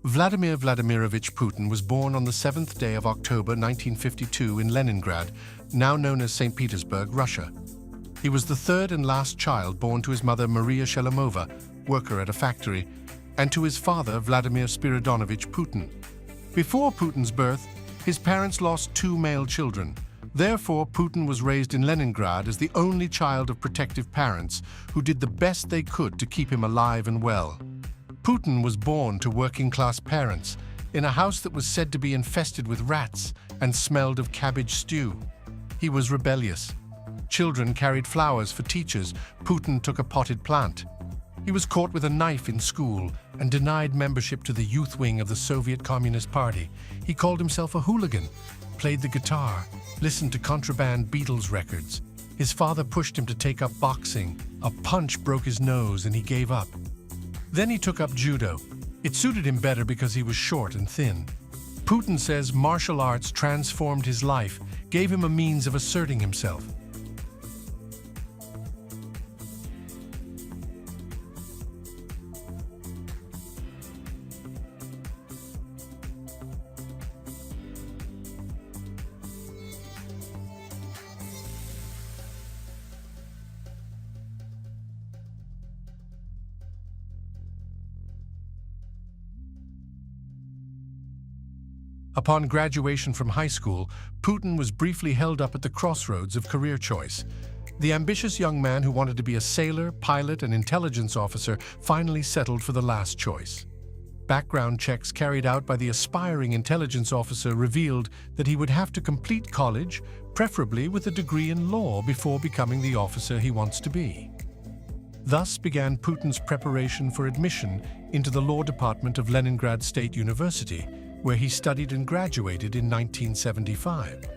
Vladimir Vladimirovich Putin was born on the 7th day of October 1952 in Leningrad, now known as St. Petersburg, Russia. He was the third and last child born to his mother Maria Shelomova, worker at a factory, and to his father Vladimir Spiridonovich Putin. Before Putin's birth, his parents lost two male children. Therefore, Putin was raised in Leningrad as the only child of protective parents who did the best they could to keep him alive and well. Putin was born to working-class parents in a house that was said to be infested with rats and smelled of cabbage stew. He was rebellious. Children carried flowers for teachers. Putin took a potted plant. He was caught with a knife in school and denied membership to the youth wing of the Soviet Communist Party. He called himself a hooligan, played the guitar, listened to contraband Beatles records. His father pushed him to take up boxing. A punch broke his nose and he gave up. Then he took up judo. It suited him better because he was short and thin. Putin says martial arts transformed his life, gave him a means of asserting himself. Upon graduation from high school, Putin was briefly held up at the crossroads of career choice. The ambitious young man who wanted to be a sailor, pilot, and intelligence officer finally settled for the last choice. Background checks carried out by the aspiring intelligence officer revealed that he would have to complete college, preferably with a degree in law, before becoming the officer he wants to be. Thus began Putin's preparation for admission into the law department of Leningrad State University, where he studied and graduated in 1975.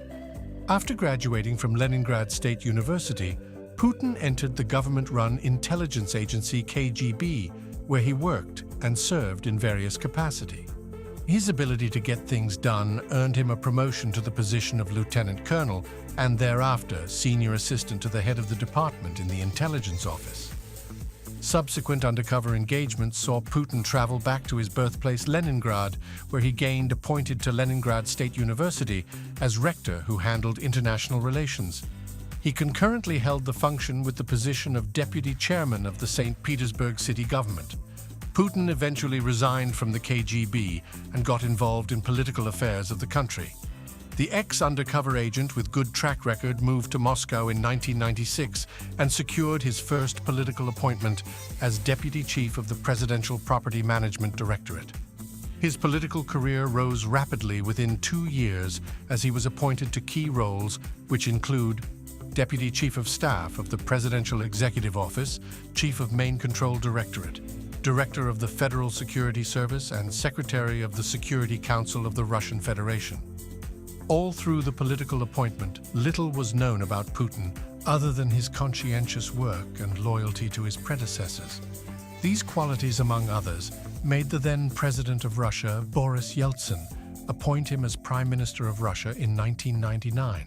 After graduating from Leningrad State University, Putin entered the government-run intelligence agency KGB, where he worked and served in various capacities. His ability to get things done earned him a promotion to the position of lieutenant colonel and thereafter senior assistant to the head of the department in the intelligence office. Subsequent undercover engagements saw Putin travel back to his birthplace Leningrad, where he gained appointed to Leningrad State University as rector who handled international relations. He concurrently held the function with the position of deputy chairman of the St. Petersburg city government. Putin eventually resigned from the KGB and got involved in political affairs of the country. The ex-undercover agent with good track record moved to Moscow in 1996 and secured his first political appointment as deputy chief of the Presidential Property Management Directorate. His political career rose rapidly within 2 years as he was appointed to key roles which include Deputy Chief of Staff of the Presidential Executive Office, Chief of Main Control Directorate, Director of the Federal Security Service, and Secretary of the Security Council of the Russian Federation. All through the political appointment, little was known about Putin other than his conscientious work and loyalty to his predecessors. These qualities, among others, made the then President of Russia, Boris Yeltsin, appoint him as Prime Minister of Russia in 1999.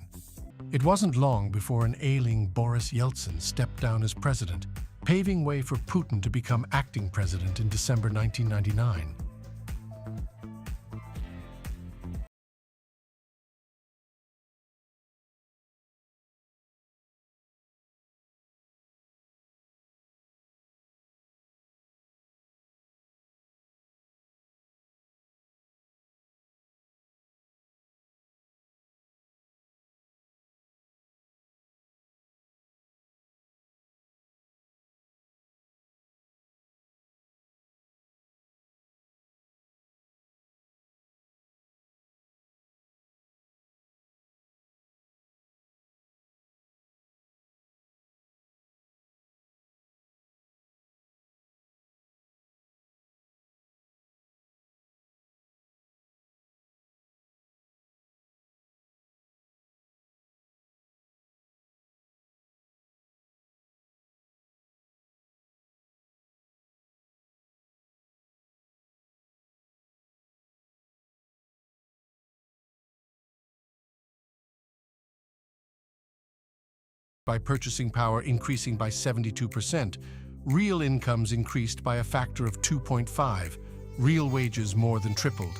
It wasn't long before an ailing Boris Yeltsin stepped down as president, paving way for Putin to become acting president in December 1999. By purchasing power increasing by 72%, real incomes increased by a factor of 2.5. real wages more than tripled,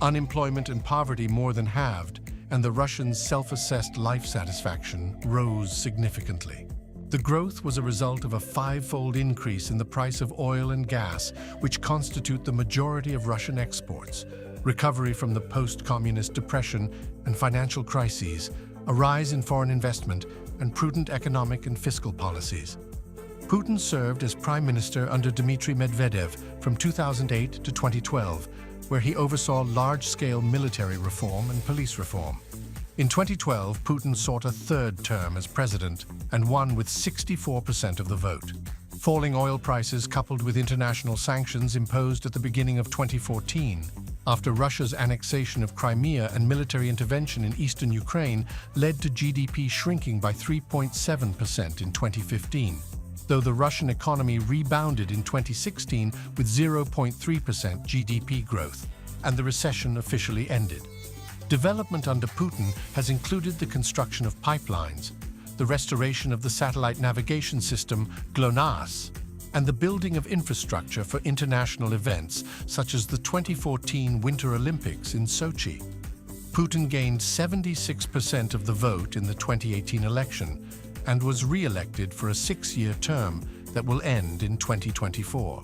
unemployment and poverty more than halved, and the Russians' self-assessed life satisfaction rose significantly. The growth was a result of a five-fold increase in the price of oil and gas, which constitute the majority of Russian exports, recovery from the post-communist depression and financial crises, a rise in foreign investment, and prudent economic and fiscal policies. Putin served as prime minister under Dmitry Medvedev from 2008 to 2012, where he oversaw large-scale military reform and police reform. In 2012, Putin sought a third term as president and won with 64% of the vote. Falling oil prices coupled with international sanctions imposed at the beginning of 2014, after Russia's annexation of Crimea and military intervention in eastern Ukraine, led to GDP shrinking by 3.7% in 2015, though the Russian economy rebounded in 2016 with 0.3% GDP growth, and the recession officially ended. Development under Putin has included the construction of pipelines, the restoration of the satellite navigation system GLONASS, and the building of infrastructure for international events such as the 2014 Winter Olympics in Sochi. Putin gained 76% of the vote in the 2018 election and was re-elected for a 6-year term that will end in 2024.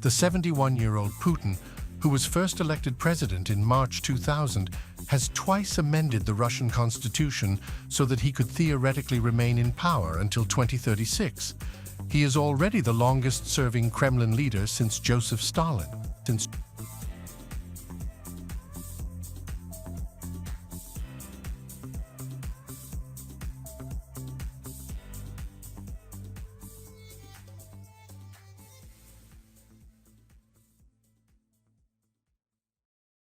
The 71-year-old Putin, who was first elected president in March 2000, has twice amended the Russian constitution so that he could theoretically remain in power until 2036. He is already the longest-serving Kremlin leader since Joseph Stalin.